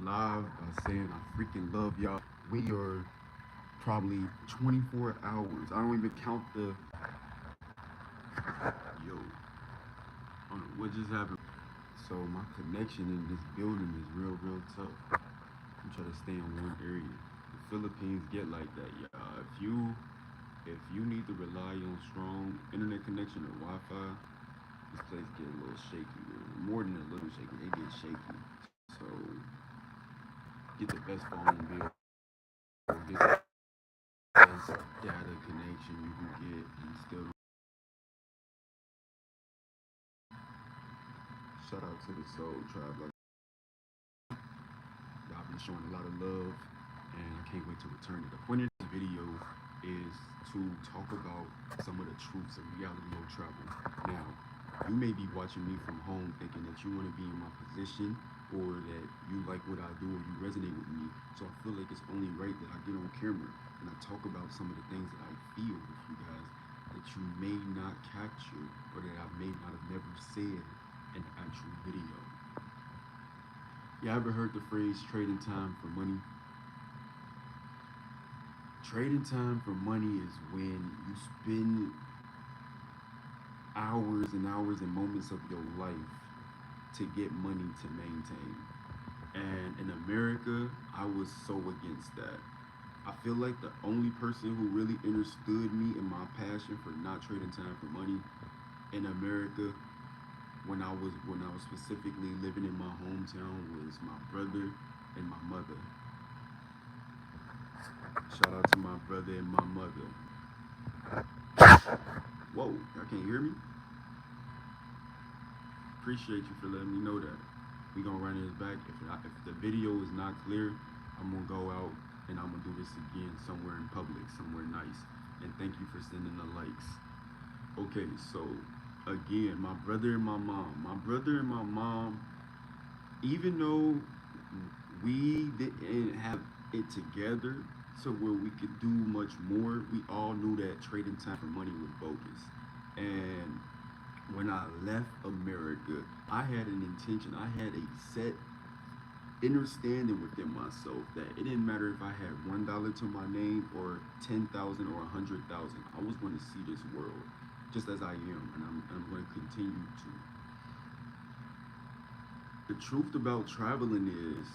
live by saying I freaking love y'all. We are probably 24 hours. I don't even count the yo. I don't know what just happened. So my connection in this building is real tough. I'm trying to stay in one area. The Philippines get like that, y'all. If you need to rely on strong internet connection or Wi-Fi, this place get a little shaky. More than a little shaky, they get shaky. So get the best phone bill, get the best data connection you can get, and still shout out to the Soul Tribe. Like y'all been showing a lot of love, and I can't wait to return it. The point of this video is to talk about some of the truths of reality of travel. Now, you may be watching me from home thinking that you want to be in my position or that you like what I do or you resonate with me. So I feel like it's only right that I get on camera and I talk about some of the things that I feel with you guys that you may not capture or that I may not have never said in the actual video. You ever heard the phrase trading time for money? Trading time for money is when you spend hours and hours and moments of your life to get money to maintain. And in America, I was so against that. I feel like the only person who really understood me and my passion for not trading time for money in America when I was specifically living in my hometown was my brother and my mother. Shout out to my brother and my mother. Whoa, y'all can't hear me? Appreciate you for letting me know that. We gonna run this back. If the video is not clear, I'm gonna go out and I'm gonna do this again somewhere in public, somewhere nice. And thank you for sending the likes. Okay, so again, my brother and my mom. My brother and my mom, even though we didn't have it together to where we could do much more, we all knew that trading time for money was bogus. And when I left America, I had an intention, I had a set understanding within myself that it didn't matter if I had $1 to my name or 10,000 or 100,000. I was going to see this world just as I am, and I'm going to continue to. The truth about traveling is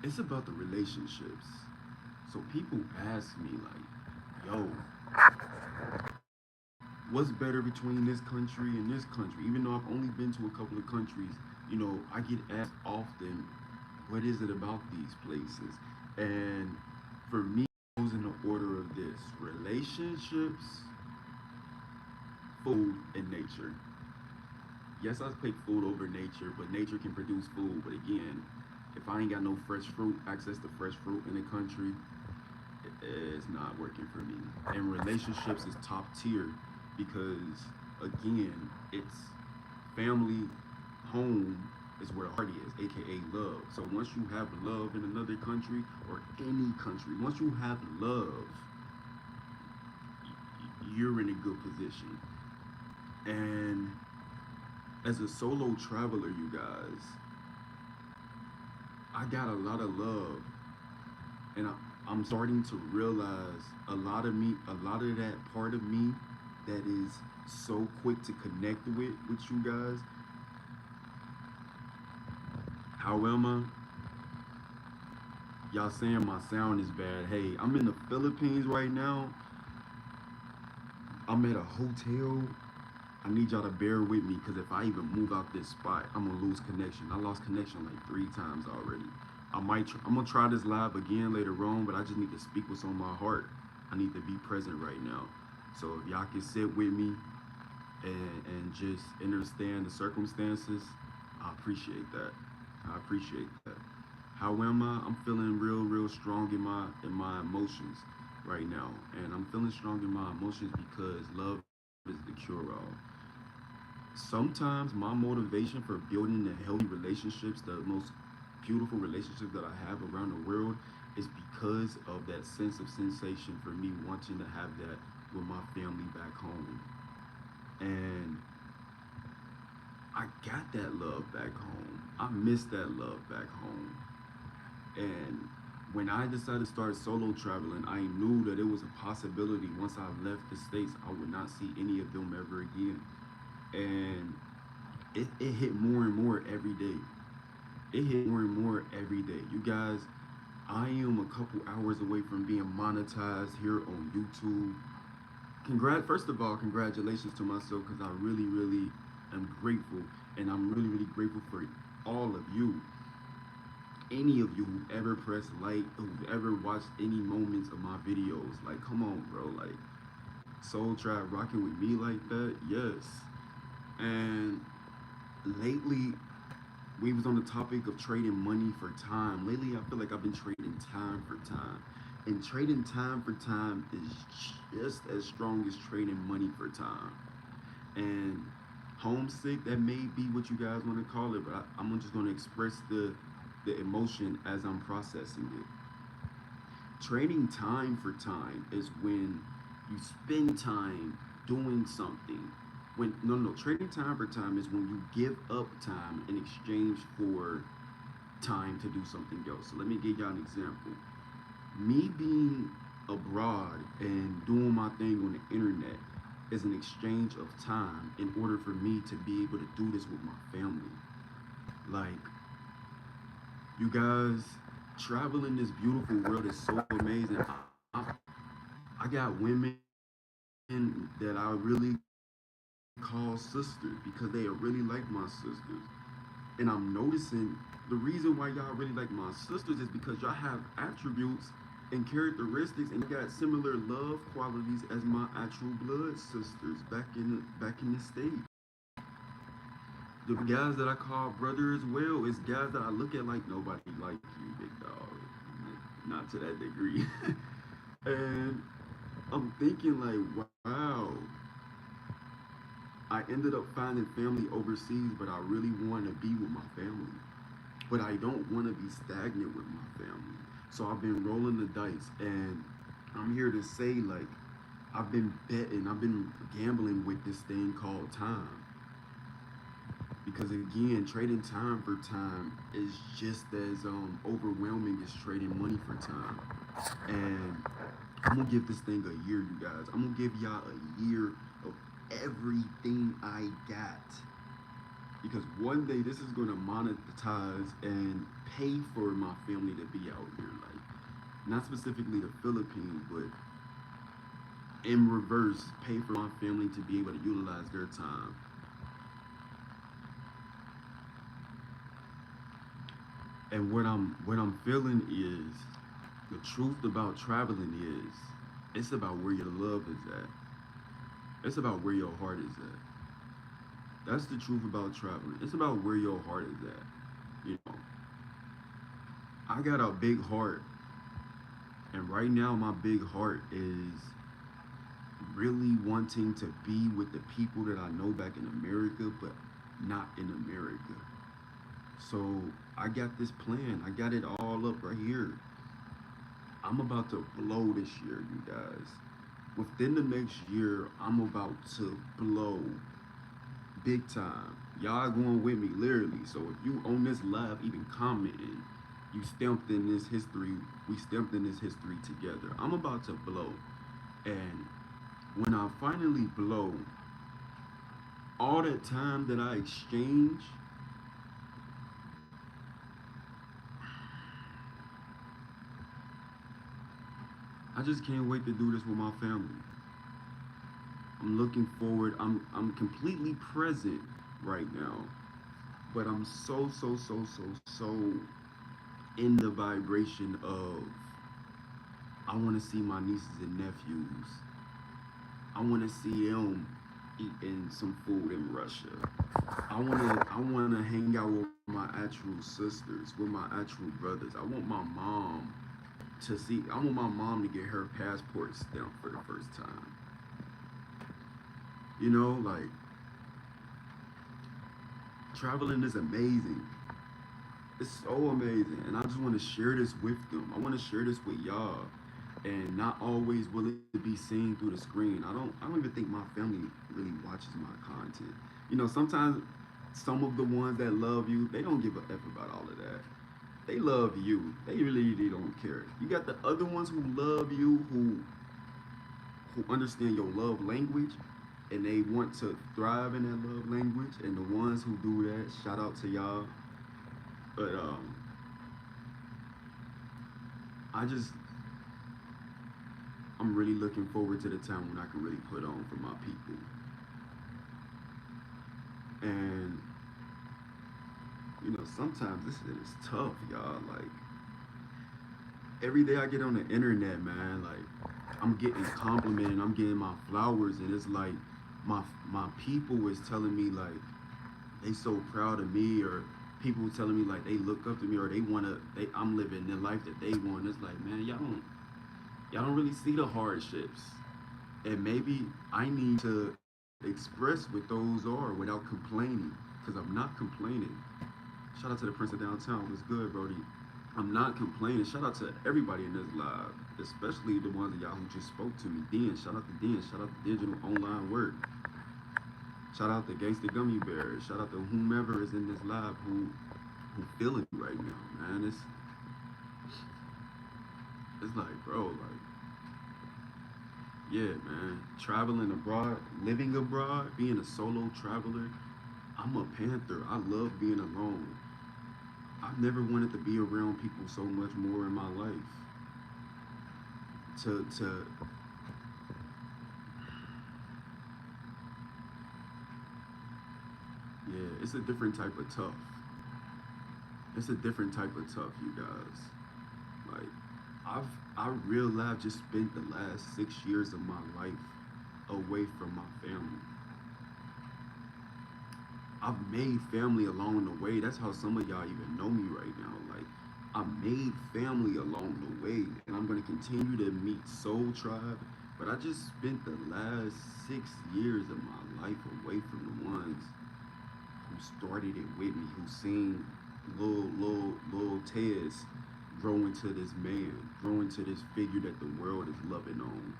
it's about the relationships. So people ask me like, yo, what's better between this country and this country? Even though I've only been to a couple of countries, I get asked often, what is it about these places? And for me, it goes in the order of this: relationships, food, and nature. Yes, I pick food over nature, but nature can produce food. But again, if I ain't got no fresh fruit, access to fresh fruit in the country, it's not working for me. And relationships is top tier because, again, it's family, home is where the heart is, aka love. So once you have love in another country or any country, once you have love, you're in a good position. And as a solo traveler, you guys, I got a lot of love, and I'm starting to realize a lot of that part of me that is so quick to connect with you guys. How am I? Y'all saying my sound is bad. Hey, I'm in the Philippines right now. I'm at a hotel. I need y'all to bear with me because if I even move out this spot, I'm gonna lose connection. I lost connection like 3 times already. I'm gonna try this live again later on, but I just need to speak what's on my heart. I need to be present right now. So if y'all can sit with me and just understand the circumstances, I appreciate that. I appreciate that. How am I? I'm feeling real strong in my emotions right now, and I'm feeling strong in my emotions because love is the cure all. Sometimes my motivation for building the healthy relationships, the most beautiful relationships that I have around the world, is because of that sense of sensation for me wanting to have that with my family back home. And I got that love back home. I miss that love back home. And when I decided to start solo traveling, I knew that it was a possibility once I left the States, I would not see any of them ever again. And it hit more and more every day. It hit more and more every day. You guys, I am a couple hours away from being monetized here on YouTube. First of all, congratulations to myself because I really, really am grateful, and I'm really, really grateful for all of you. Any of you who ever pressed like, who've ever watched any moments of my videos, like, come on, bro, like, Soul Tribe rocking with me like that, yes. And lately, we was on the topic of trading money for time. Lately, I feel like I've been trading time for time. And trading time for time is just as strong as trading money for time. And homesick, that may be what you guys want to call it, but I'm just going to express the emotion as I'm processing it. Trading time for time is when you spend time doing something. Trading time for time is when you give up time in exchange for time to do something else. So let me give y'all an example. Me being abroad and doing my thing on the internet is an exchange of time in order for me to be able to do this with my family. Like, you guys, traveling this beautiful world is so amazing. I got women that I really call sisters because they are really like my sisters. And I'm noticing the reason why y'all really like my sisters is because y'all have attributes and characteristics and got similar love qualities as my actual blood sisters back in the state. The guys that I call brother as well is guys that I look at like nobody like you, big dog. Not to that degree. And I'm thinking like, wow, I ended up finding family overseas, but I really want to be with my family. But I don't want to be stagnant with my family. So I've been rolling the dice, and I'm here to say, like, I've been betting, I've been gambling with this thing called time. Because again, trading time for time is just as overwhelming as trading money for time. And I'm gonna give this thing a year, you guys. I'm gonna give y'all a year of everything I got. Because one day this is gonna monetize and pay for my family to be out here. Like, not specifically the Philippines, but in reverse, pay for my family to be able to utilize their time. And what I'm feeling is the truth about traveling is it's about where your love is at. It's about where your heart is at. That's the truth about traveling. It's about where your heart is at. You know, I got a big heart, and right now my big heart is really wanting to be with the people that I know back in America, but not in America. So I got this plan. I got it all up right here. I'm about to blow this year, you guys. Within the next year, I'm about to blow big time. Y'all going with me, literally. So if you on this live even commenting, you stamped in this history. We stamped in this history together. I'm about to blow. And when I finally blow, all that time that I exchange, I just can't wait to do this with my family. I'm looking forward. I'm completely present right now. But I'm so in the vibration of I want to see my nieces and nephews. I want to see them eating some food in Russia. I wanna hang out with my actual sisters, with my actual brothers. I want my mom to get her passport stamped for the first time. You know, like, traveling is amazing. It's so amazing, and I just want to share this with them. I want to share this with y'all, and not always will it be seen through the screen. I don't even think my family really watches my content. You know, sometimes Some of the ones that love you, they don't give a F about all of that. They love you. They don't care. You got the other ones who love you, who understand your love language, and they want to thrive in that love language. And the ones who do that, shout out to y'all. But I just I'm really looking forward to the time when I can really put on for my people. And you know, sometimes this shit is tough, y'all. Like every day I get on the internet, man, like I'm getting complimented, I'm getting my flowers, and it's like my people is telling me like they so proud of me, or people telling me like they look up to me, or they wanna they I'm living the life that they want. It's like, man, y'all don't really see the hardships. And maybe I need to express what those are without complaining. Because I'm not complaining. Shout out to the Prince of Downtown. What's good, Brody? I'm not complaining. Shout out to everybody in this live, especially the ones of y'all who just spoke to me. Den, shout out to Den. Shout out to Digital Online Work. Shout out to Gangsta Gummy Bears. Shout out to whomever is in this live who feeling me right now, man. It's like, bro, like, yeah, man. Traveling abroad, living abroad, being a solo traveler. I'm a panther. I love being alone. I've never wanted to be around people so much more in my life. To Yeah, it's a different type of tough. It's a different type of tough, you guys. Like I've I realized I've just spent the last 6 years of my life away from my family. I've made family along the way. That's how some of y'all even know me right now. Like I made family along the way, and I'm gonna continue to meet Soul Tribe. But I just spent the last 6 years of my life away from the ones who started it with me, who seen little Tez grow into this man, grow into this figure that the world is loving on.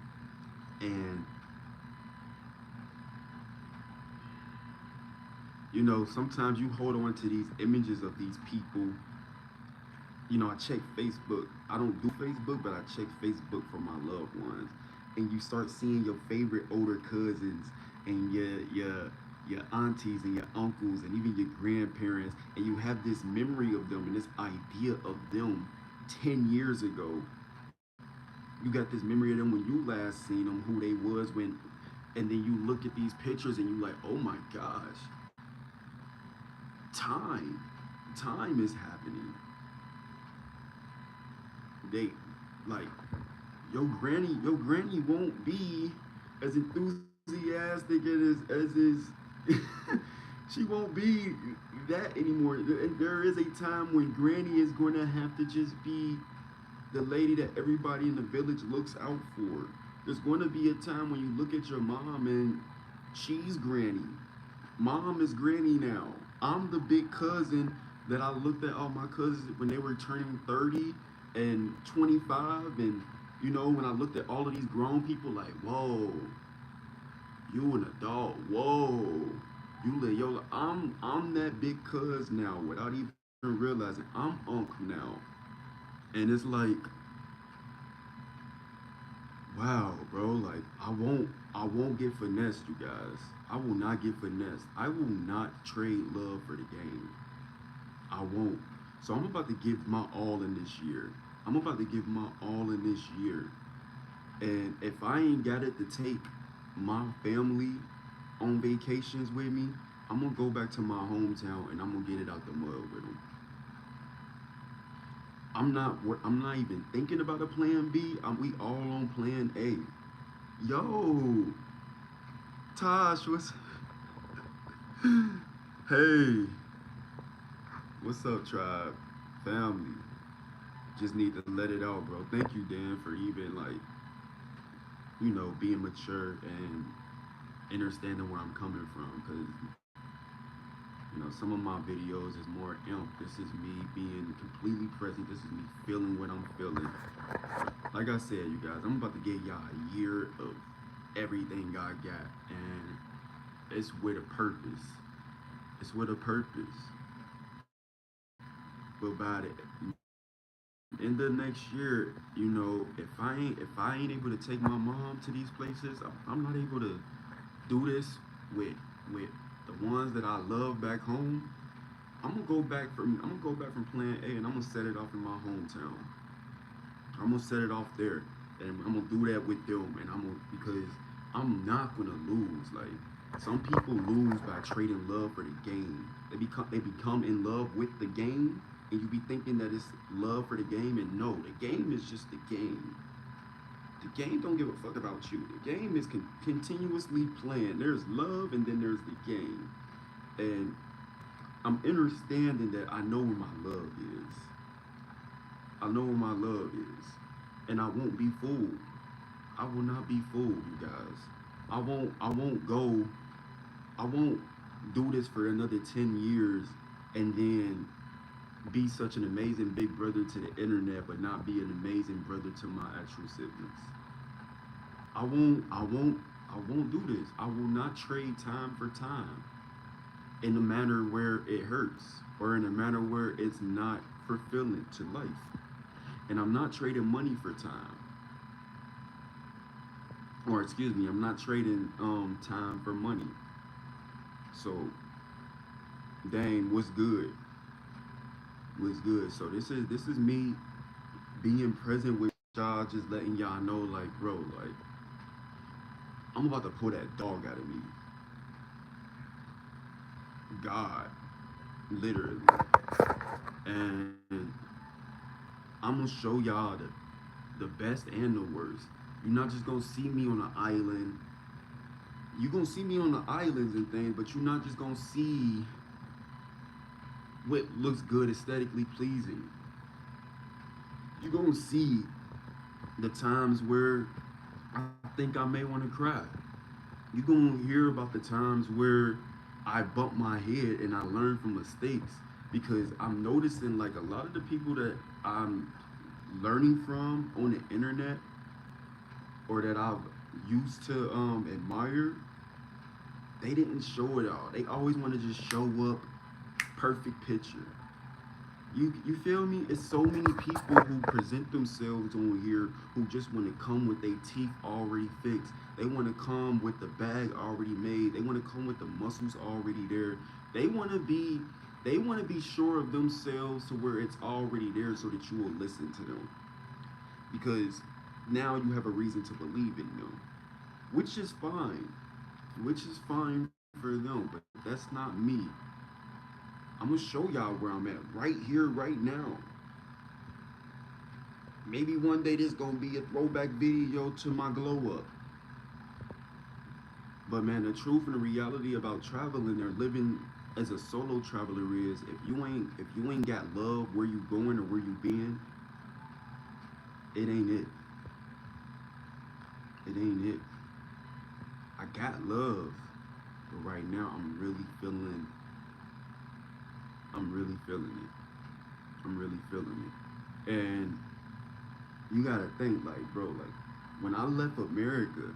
And you know, sometimes you hold on to these images of these people. You know, I check Facebook. I don't do Facebook, but I check Facebook for my loved ones. And you start seeing your favorite older cousins and your aunties and your uncles and even your grandparents, and you have this memory of them and this idea of them 10 years ago. You got this memory of them when you last seen them, who they was when, and then you look at these pictures and you like, oh my gosh, time, time is happening. They like your granny won't be as enthusiastic as is. She won't be that anymore. And there is a time when granny is going to have to just be the lady that everybody in the village looks out for. There's going to be a time when you look at your mom and she's granny. Mom is granny now. I'm the big cousin that I looked at all my cousins when they were turning 30 and 25. And, you know, when I looked at all of these grown people, like, whoa, you an adult. Whoa. You let yo I'm that big cuz now without even realizing I'm unk now. And it's like, wow, bro, like I won't get finessed, you guys. I will not get finessed. I will not trade love for the game. I won't. So I'm about to give my all in this year. I'm about to give my all in this year. And if I ain't got it to take my family on vacations with me, I'm gonna go back to my hometown and I'm gonna get it out the mud with them. I'm not even thinking about a plan B. We all on plan A. Yo, Tosh, what's hey, what's up, tribe, family? Just need to let it out, bro. Thank you, Dan, for even like, you know, being mature and understanding where I'm coming from. Cause you know, some of my videos is more imp. This is me being completely present. This is me feeling what I'm feeling. Like I said, you guys, I'm about to give y'all a year of everything I got, and it's with a purpose. It's with a purpose. But by the end of next year, you know, if I ain't able to take my mom to these places, I'm not able to do this with the ones that I love back home. I'm gonna go back from plan A and I'm gonna set it off in my hometown. I'm gonna set it off there, and I'm gonna do that with them, and because I'm not gonna lose. Like some people lose by trading love for the game. They become in love with the game, and you be thinking that it's love for the game, and no, the game is just the game. The game don't give a fuck about you. The game is continuously playing. There's love, and then there's the game, and I'm understanding that I know where my love is. I know where my love is, and I won't be fooled. I will not be fooled, you guys. I won't go. I won't do this for another 10 years and then be such an amazing big brother to the internet, but not be an amazing brother to my actual siblings. I won't. I won't. I won't do this. I will not trade time for time in a manner where it hurts or in a manner where it's not fulfilling to life. And I'm not trading money for time. Or excuse me, I'm not trading time for money. So dang, what's good? What's good? So this is me being present with y'all, just letting y'all know, like, bro, like I'm about to pull that dog out of me. God, literally. And I'm gonna show y'all the best and the worst. You're not just gonna see me on an island. You're gonna see me on the islands and things, but you're not just gonna see what looks good, aesthetically pleasing. You're gonna see the times where I think I may wanna cry. You're gonna hear about the times where I bump my head and I learn from mistakes, because I'm noticing like a lot of the people that I'm learning from on the internet or that I've used to admire, they didn't show it all. They always want to just show up perfect picture. You feel me? It's so many people who present themselves on here who just want to come with their teeth already fixed. They want to come with the bag already made. They want to come with the muscles already there. They want to be they want to be sure of themselves to where it's already there so that you will listen to them. Because now you have a reason to believe in them, which is fine. Which is fine for them, but that's not me. I'm gonna show y'all where I'm at right here, right now. Maybe one day this gonna be a throwback video to my glow up. But man, the truth and the reality about traveling or living as a solo traveler is if you ain't got love where you going or where you been, it ain't it. It ain't it. I got love, but right now I'm really feeling it. I'm really feeling it. And you gotta think like, bro, like when I left America,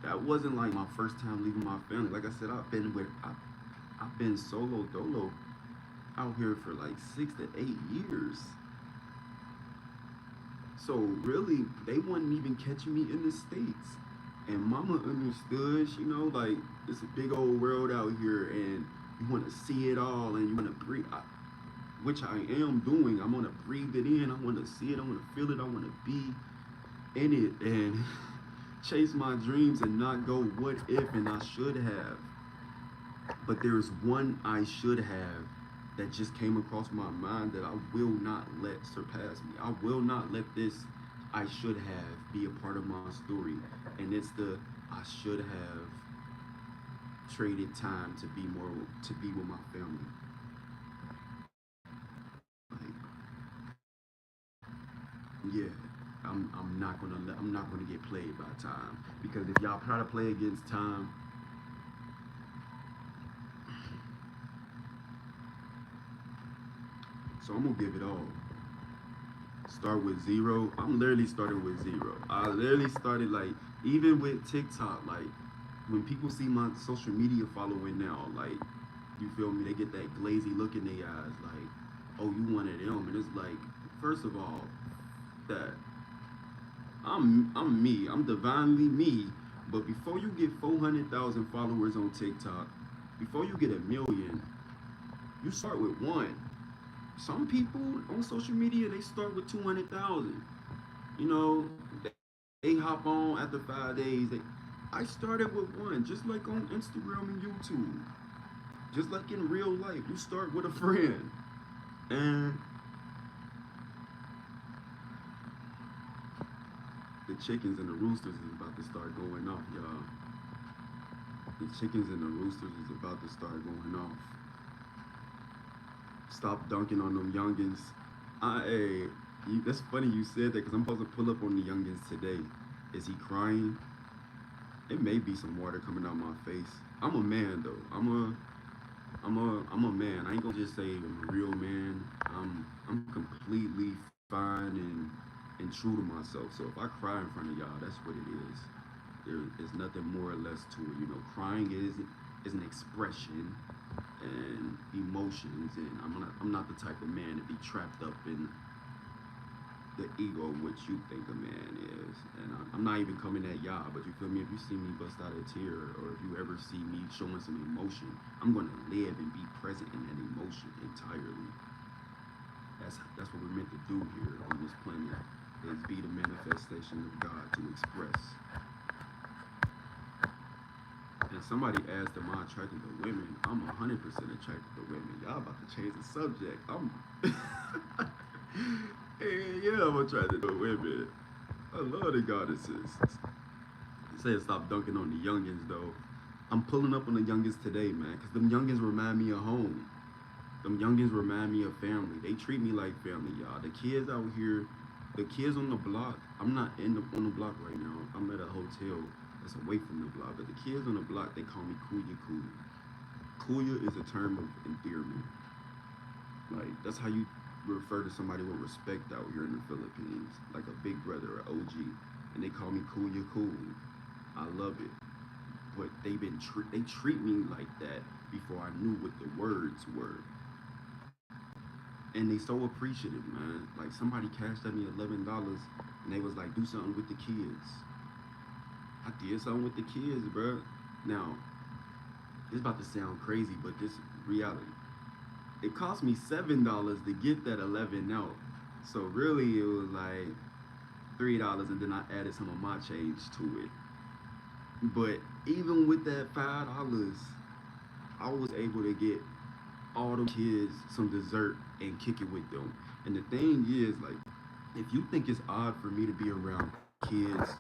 that wasn't like my first time leaving my family. Like I said, I've been solo dolo out here for like 6 to 8 years. So really, they wasn't even catching me in the states. And Mama understood, like it's a big old world out here, and you want to see it all, and you want to breathe. Which I am doing. I want to breathe it in. I want to see it. I want to feel it. I want to be in it and chase my dreams and not go what if and I should have. But there's one I should have that just came across my mind that I will not let surpass me. I will not let this I should have be a part of my story. And it's the I should have traded time to be with my family. Like, yeah. I'm not gonna get played by time, because if y'all try to play against time, so I'm gonna give it all. Start with zero. I'm literally starting with zero. I literally started like even with TikTok, like when people see my social media following now, like You feel me? They get that glazy look in their eyes, like, oh, you one of them, and it's like, first of all, that I'm me. I'm divinely me. But before you get 400,000 followers on TikTok, before you get a million, you start with one. Some people on social media they start with 200,000. You know, they hop on after 5 days. I started with one, just like on Instagram and YouTube, just like in real life. You start with a friend, and the chickens and the roosters is about to start going off, y'all. The chickens and the roosters is about to start going off. Stop dunking on them youngins. That's funny you said that because I'm supposed to pull up on the youngins today. Is he crying? It may be some water coming out my face. I'm a man though. I'm a man. I ain't gonna just say I'm a real man. I'm completely fine and true to myself. So if I cry in front of y'all, that's what it is. There is nothing more or less to it. You know, crying is an expression and emotions, and I'm not the type of man to be trapped up in the ego of what you think a man is. And I'm not even coming at y'all, but you feel me? If you see me bust out a tear, or if you ever see me showing some emotion, I'm gonna live and be present in that emotion entirely. That's what we're meant to do here on this planet, is be the manifestation of God, to express. And somebody asked, am I attracted to women? I'm 100% attracted to women. Y'all about to change the subject. Hey, yeah, I'm attracted to women. I love the goddesses. Say stop dunking on the youngins though. I'm pulling up on the youngins today, man, because them youngins remind me of home. Them youngins remind me of family. They treat me like family, y'all. The kids out here, the kids on the block. I'm not on the block right now. I'm at a hotel that's away from the block. But the kids on the block, they call me Kuya Kuya. Kuya is a term of endearment. Like that's how you refer to somebody with respect out here in the Philippines, like a big brother or OG, and they call me Kuya Cool. I love it, but they treat me like that before I knew what the words were, and they so appreciative, man. Like somebody cashed at me $11, and they was like, "Do something with the kids." I did something with the kids, bro. Now, it's about to sound crazy, but this reality. It cost me $7 to get that 11 out. So really, it was like $3, and then I added some of my change to it. But even with that $5, I was able to get all them kids some dessert and kick it with them. And the thing is, like, if you think it's odd for me to be around kids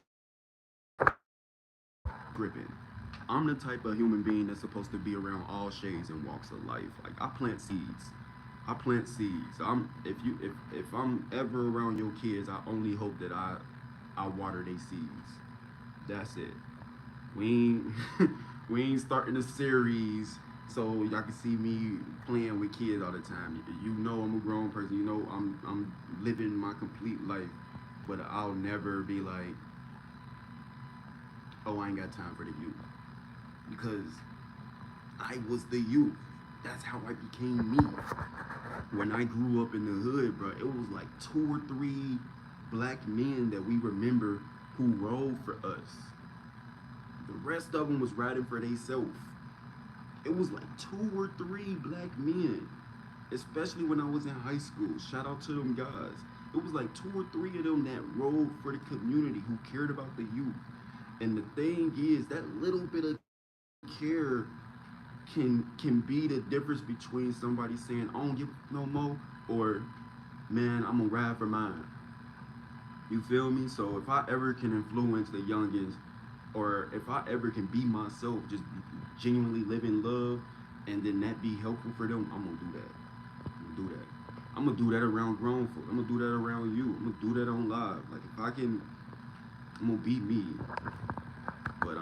gripping, I'm the type of human being that's supposed to be around all shades and walks of life. Like I plant seeds. I plant seeds. If I'm ever around your kids, I only hope that I water their seeds. That's it. We ain't we ain't starting a series so y'all can see me playing with kids all the time. You know I'm a grown person. You know I'm living my complete life, but I'll never be like, oh, I ain't got time for the youth, because I was the youth. That's how I became me. When I grew up in the hood, bro, it was like 2 or 3 black men that we remember who rode for us. The rest of them was riding for themselves. It was like 2 or 3 black men, especially when I was in high school. Shout out to them guys. It was like 2 or 3 of them that rode for the community, who cared about the youth. And the thing is, that little bit of care can be the difference between somebody saying, I don't give no more, or man, I'm gonna ride for mine. You feel me? So if I ever can influence the youngins, or if I ever can be myself, just genuinely live in love, and then that be helpful for them, I'm gonna do that. I'm gonna do that. I'm gonna do that around grown folk. I'm gonna do that around you. I'm gonna do that on live. Like if I can, I'm gonna be me. But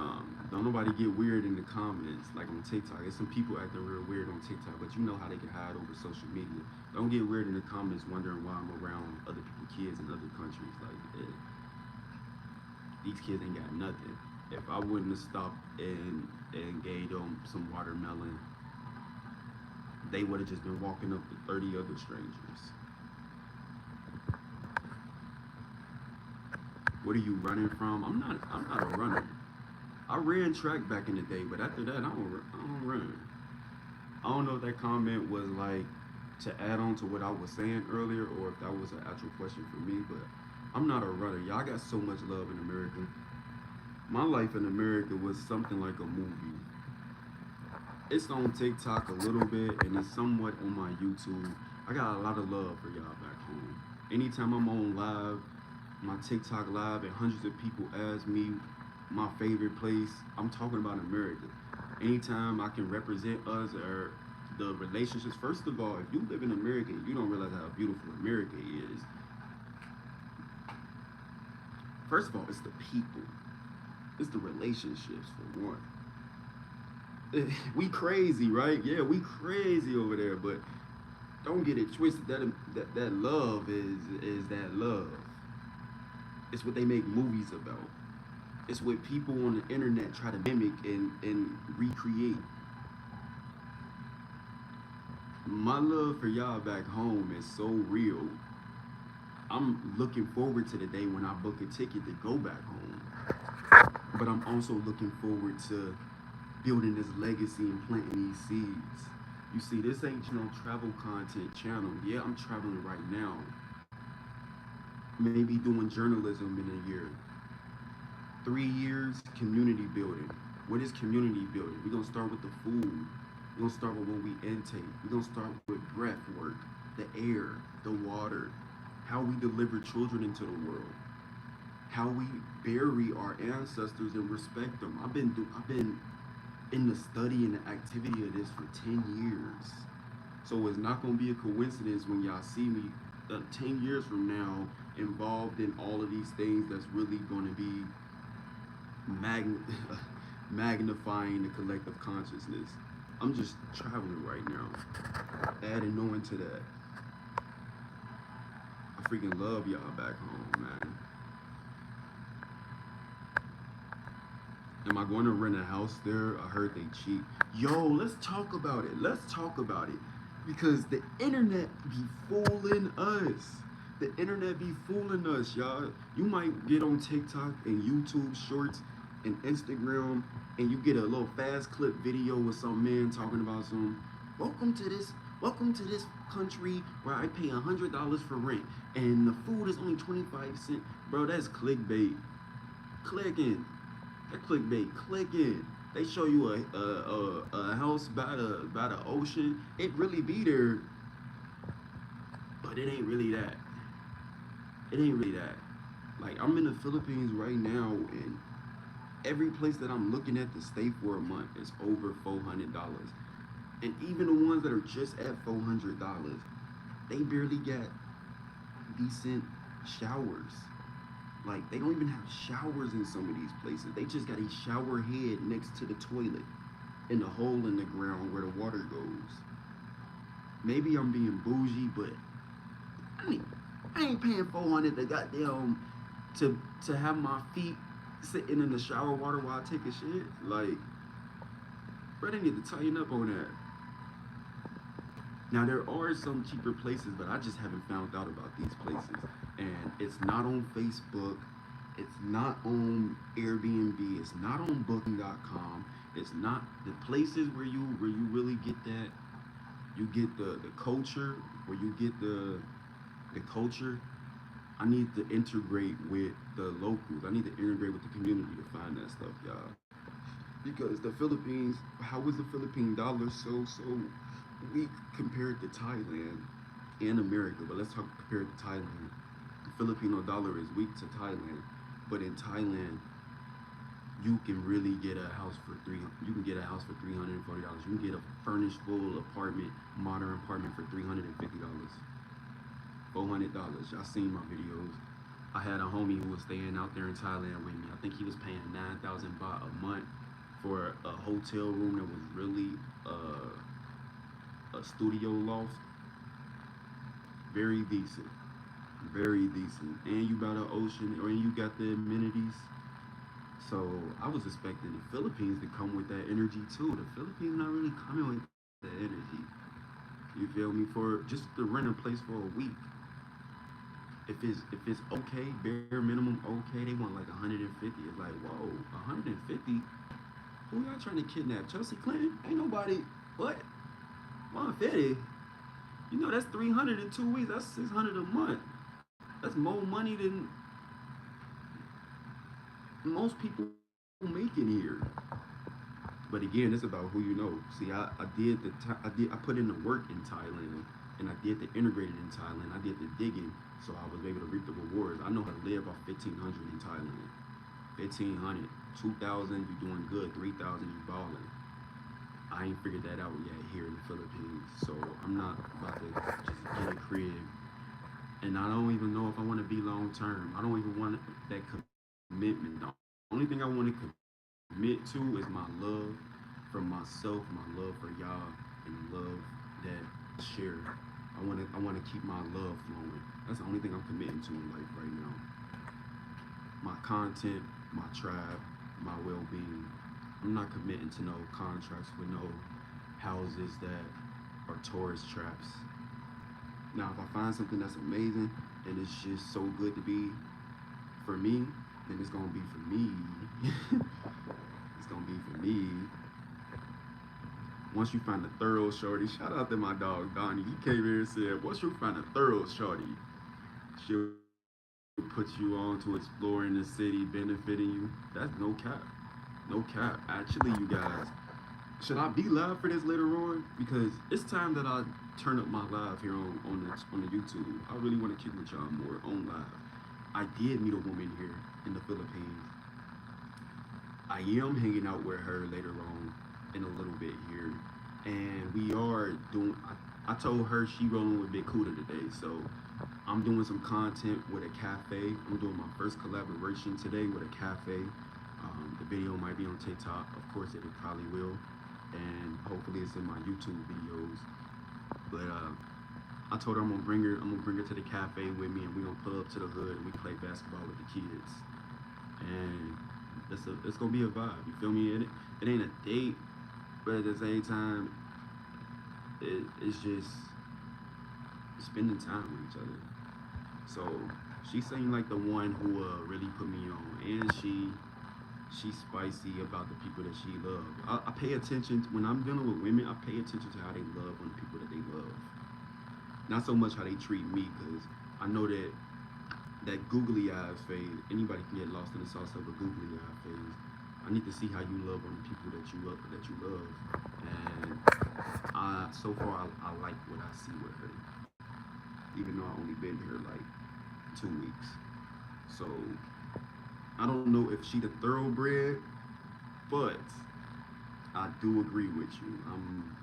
don't nobody get weird in the comments like on TikTok. There's some people acting real weird on TikTok, but you know how they can hide over social media. Don't get weird in the comments wondering why I'm around other people's kids in other countries. Like these kids ain't got nothing. If I wouldn't have stopped and gave them some watermelon they would have just been walking up to 30 other strangers. What are you running from? I'm not a runner. I ran track back in the day, but after that, I don't run. I don't know if that comment was like to add on to what I was saying earlier, or if that was an actual question for me. But I'm not a runner. Y'all got so much love in America. My life in America was something like a movie. It's on TikTok a little bit, and it's somewhat on my YouTube. I got a lot of love for y'all back home. Anytime I'm on live, my TikTok live, and hundreds of people ask me my favorite place, I'm talking about America. Anytime I can represent us or the relationships. First of all, if you live in America, you don't realize how beautiful America is. First of all, it's the people. It's the relationships for one. We crazy, right? Yeah, we crazy over there, but don't get it twisted. That love is that love. It's what they make movies about. It's what people on the internet try to mimic and recreate. My love for y'all back home is so real. I'm looking forward to the day when I book a ticket to go back home. But I'm also looking forward to building this legacy and planting these seeds. You see, this ain't no travel content channel. Yeah, I'm traveling right now. Maybe doing journalism in a year. 3 years, community building. What is community building? We're gonna start with the food. We're gonna start with what we intake. We're gonna start with breath work, the air, the water, how we deliver children into the world, how we bury our ancestors and respect them. I've been in the study and the activity of this for 10 years. So it's not going to be a coincidence when y'all see me 10 years from now involved in all of these things that's really going to be magn- magnifying the collective consciousness. I'm just traveling right now, adding on to that. I freaking love y'all back home, man. Am I going to rent a house there? I heard they cheap. Yo, let's talk about it. Let's talk about it. Because the internet be fooling us. The internet be fooling us, y'all. You might get on TikTok and YouTube shorts and Instagram and you get a little fast clip video with some man talking about some welcome to this country where I pay $100 for rent and the food is only 25 cents. Bro, that's clickbait. Clicking. That clickbait, click in. They show you a house by the ocean. It really be there, but it ain't really that. It ain't really that. Like I'm in the Philippines right now, and every place that I'm looking at to stay for a month is over $400. And even the ones that are just at $400, they barely get decent showers. Like they don't even have showers in some of these places. They just got a shower head next to the toilet in the hole in the ground where the water goes. Maybe I'm being bougie, but I ain't, I ain't paying 400 to goddamn to have my feet sitting in the shower water while I take a shit. Like, bro, they need to tighten up on that. Now there are some cheaper places, but I just haven't found out about these places. And it's not on Facebook, it's not on Airbnb, it's not on Booking.com. It's not the places where you really get that. You get the culture, where you get the culture. I need to integrate with the locals. I need to integrate with the community to find that stuff, y'all. Because the Philippines, how is the Philippine dollar so weak compared to Thailand and America? But let's talk compared to Thailand. The Filipino dollar is weak to Thailand, but in Thailand, you can really get a house for three. You can get a house for $340. You can get a furnished full apartment, modern apartment for $350. $400. Y'all seen my videos. I had a homie who was staying out there in Thailand with me. I think he was paying 9,000 baht a month for a hotel room that was really a studio loft. Very decent, very decent. And you by the ocean, or you got the amenities. So I was expecting the Philippines to come with that energy too. The Philippines not really coming with that energy. You feel me? For just to rent a place for a week. If it's okay, bare minimum okay, they want like 150. It's like, whoa, 150? Who y'all trying to kidnap? Chelsea Clinton? Ain't nobody. What? 150? You know that's 300 in 2 weeks. That's 600 a month. That's more money than most people making here. But again, it's about who you know. See, I put in the work in Thailand, and I did the integrated in Thailand. I did the digging, so I was able to reap the rewards. I know how to live off 1,500 in Thailand. 1,500, 2,000, you doing good. 3,000, you balling. I ain't figured that out yet here in the Philippines, so I'm not about to just get a crib. And I don't even know if I want to be long term. I don't even want that commitment. The only thing I want to commit to is my love for myself, my love for y'all, and the love that I share. I want to keep my love flowing. That's the only thing I'm committing to in life right now. My content, my tribe, my well-being. I'm not committing to no contracts with no houses that are tourist traps. Now, if I find something that's amazing and it's just so good to be for me, then it's gonna be for me. It's gonna be for me. Once you find a thorough shorty, shout out to my dog Donnie. He came here and said, once you find a thorough shorty, she'll put you on to exploring the city, benefiting you. That's no cap. No cap. Actually, you guys, should I be live for this later on? Because it's time that I turn up my live here on the YouTube. I really want to kick with y'all more on live. I did meet a woman here in the Philippines. I am hanging out with her later on in a little bit here, and we are doing. I told her she rolling with Big Cuda today, so I'm doing some content with a cafe. I'm doing my first collaboration today with a cafe. The video might be on TikTok, of course it probably will, and hopefully it's in my YouTube videos. But I told her I'm gonna bring her to the cafe with me, and we're gonna pull up to the hood and we play basketball with the kids. And it's gonna be a vibe. You feel me? It ain't a date, but at the same time, it's just spending time with each other. So she seemed like the one who really put me on, and she's spicy about the people that she loves. I pay attention when I'm dealing with women. I pay attention to how they love on the people that they love, not so much how they treat me, because I know that googly eyes phase. Anybody can get lost in the sauce of a googly eye phase. I need to see how you love on the people that you love, and so far I like what I see with her, even though I only been here like 2 weeks. So I don't know if she the thoroughbred, but I do agree with you. I'm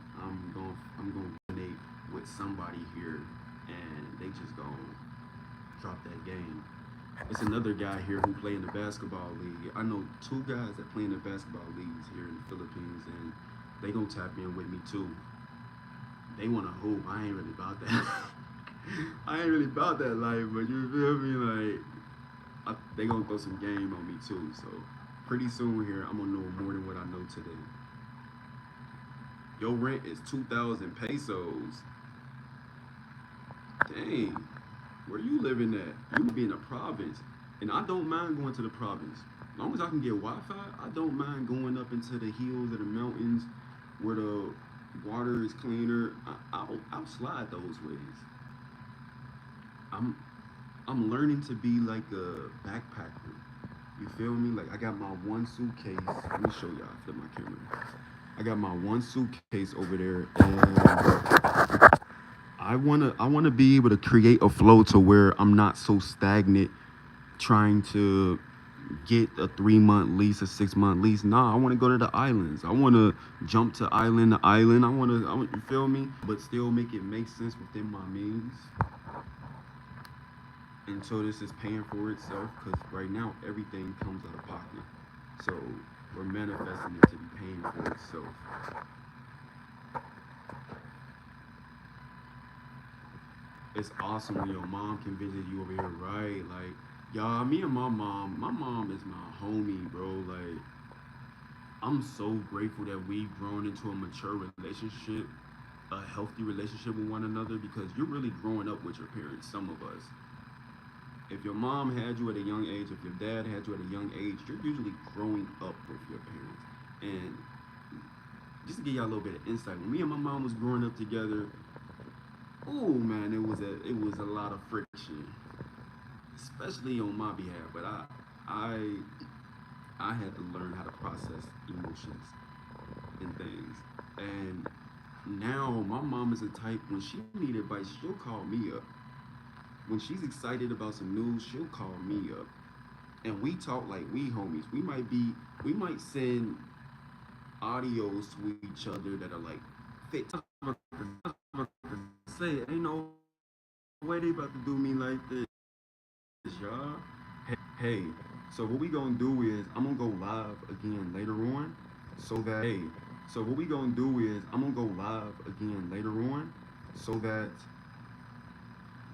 going to donate with somebody here, and they just gonna drop that game. It's another guy here who play in the basketball league. I know two guys that play in the basketball leagues here in the Philippines, and they gonna tap in with me too. They wanna hoop. I ain't really about that. I ain't really about that life, but you feel me? Like, they gonna throw some game on me too. So pretty soon here, I'm gonna know more than what I know today. Your rent is 2,000 pesos. Dang, where you living at? You be in a province, and I don't mind going to the province. As long as I can get Wi-Fi, I don't mind going up into the hills or the mountains where the water is cleaner. I'll slide those ways. I'm I'm learning to be like a backpacker. You feel me? Like I got my one suitcase. Let me show y'all. Flip my camera. I got my one suitcase over there, and I wanna be able to create a flow to where I'm not so stagnant trying to get a 3 month lease, a 6 month lease. Nah, I want to go to the islands. I want to jump to island to island. You feel me? But still make it make sense within my means until this is paying for itself. Because right now everything comes out of pocket. So we're manifesting it to be paying for itself. It's awesome when your mom can visit you over here, right? Like, y'all, me and my mom is my homie, bro. Like, I'm so grateful that we've grown into a mature relationship a healthy relationship with one another, because you're really growing up with your parents. Some of us, if your mom had you at a young age, if your dad had you at a young age, you're usually growing up with your parents. And just to give y'all a little bit of insight, when me and my mom was growing up together, oh man, it was a lot of friction, especially on my behalf. But I I had to learn how to process emotions and things. And now my mom is a type, when she need advice, she'll call me up. When she's excited about some news, she'll call me up. And we talk like we homies. We might send audios to each other that are like fit. Say, ain't no way they about to do me like this, y'all. Hey, so what we gonna do is I'm gonna go live again later on, so that hey, so what we gonna do is I'm gonna go live again later on, so that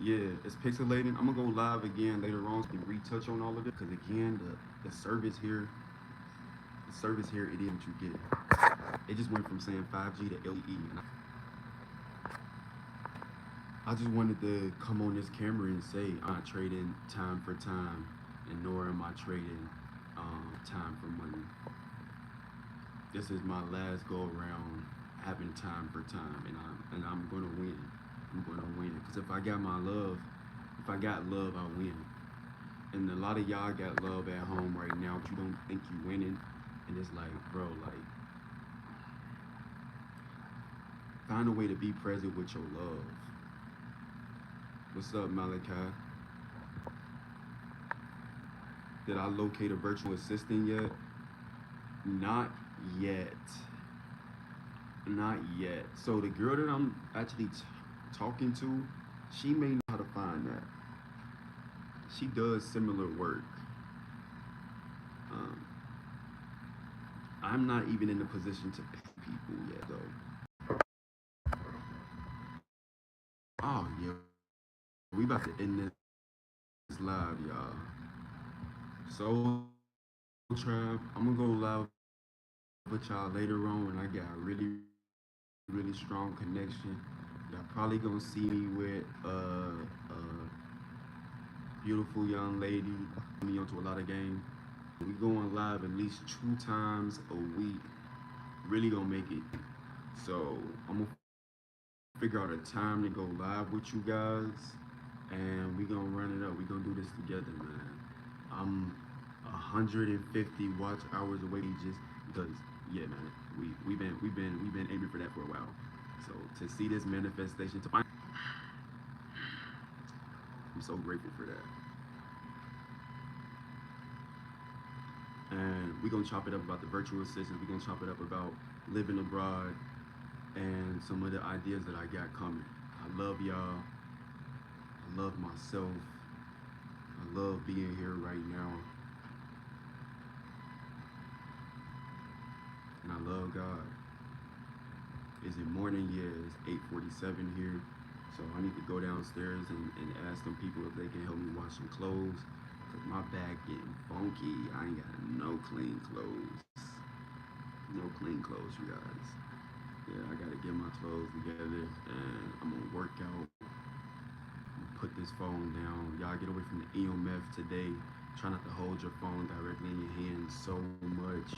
yeah, it's pixelating. I'm gonna go live again later on so we can retouch on all of it. Cause again, the service here, it is what you get. It just went from saying 5G to LTE, and I just wanted to come on this camera and say I'm not trading time for time, and nor am I trading time for money. This is my last go around having time for time, and I'm gonna win. I'm gonna win, because if I got love, I win. And a lot of y'all got love at home right now, but you don't think you winning, and it's like, bro, like, find a way to be present with your love. What's up, Malachi? Did I locate a virtual assistant yet? Not yet. Not yet. So the girl that I'm actually talking to, she may know how to find that. She does similar work. Um, I'm not even in a position to pay people yet, though. Oh yeah, we about to end this live, y'all. So Trap, I'm gonna go live with y'all later on when I got a really, really strong connection. Y'all probably gonna see me with a beautiful young lady, me onto a lot of games. We going live at least 2 times a week. Really gonna make it. So I'm gonna figure out a time to go live with you guys, and we gonna run it up. We gonna do this together, man. I'm 150 watch hours away, just because, yeah, man. We've been aiming for that for a while. So to see this manifestation, I'm so grateful for that. And we're gonna chop it up about the virtual assistants. We're gonna chop it up about living abroad and some of the ideas that I got coming. I love y'all. I love myself. I love being here right now. And I love God. Is it morning? Yeah, it's 8:47 here. So I need to go downstairs and ask some people if they can help me wash some clothes. Cause my bag getting funky. I ain't got no clean clothes. No clean clothes, you guys. Yeah, I gotta get my clothes together, and I'm gonna work out. Put this phone down. Y'all get away from the EMF today. Try not to hold your phone directly in your hand so much.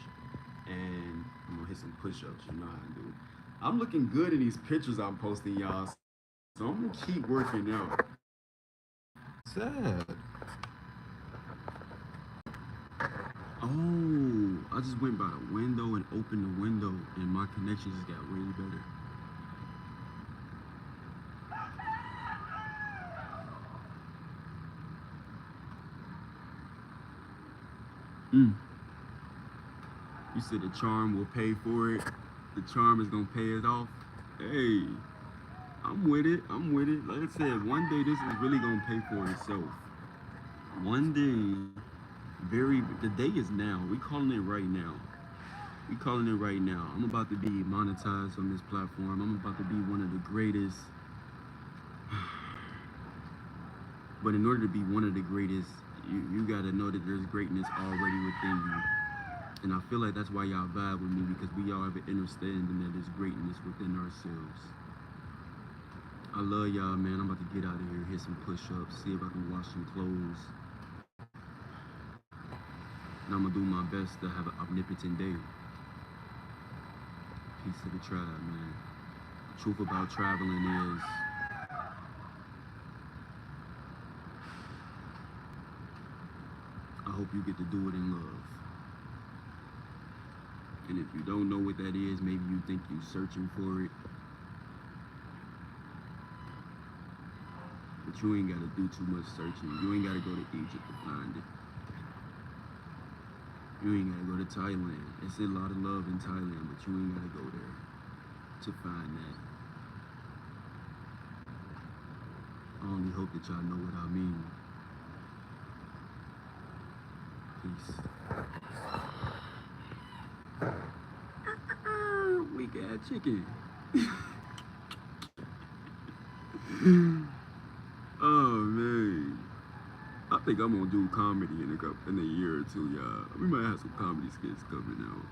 And I'm gonna hit some push-ups. You know how I do. I'm looking good in these pictures I'm posting, y'all. So I'm gonna keep working out. Sad. Oh, I just went by the window and opened the window, and my connection just got way better. Mm. You said the charm will pay for it. The charm is gonna pay it off. Hey, I'm with it. I'm with it. Like I said, one day this is really gonna pay for itself. One day, the day is now. We calling it right now. We calling it right now. I'm about to be monetized on this platform. I'm about to be one of the greatest. But in order to be one of the greatest, you gotta know that there's greatness already within you. And I feel like that's why y'all vibe with me, because we all have an understanding that there's greatness within ourselves. I love y'all, man. I'm about to get out of here, hit some push-ups, see if I can wash some clothes. And I'm gonna do my best to have an omnipotent day. Peace to the tribe, man. The truth about traveling is I hope you get to do it in love. And if you don't know what that is, maybe you think you're searching for it. But you ain't gotta do too much searching. You ain't gotta go to Egypt to find it. You ain't gotta go to Thailand. It's a lot of love in Thailand, but you ain't gotta go there to find that. I only hope that y'all know what I mean. Peace. We got chicken. Oh man. I think I'm gonna do comedy in a year or two, y'all. We might have some comedy skits coming out.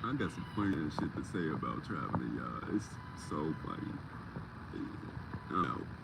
I got some funny shit to say about traveling, y'all. It's so funny. I'm out.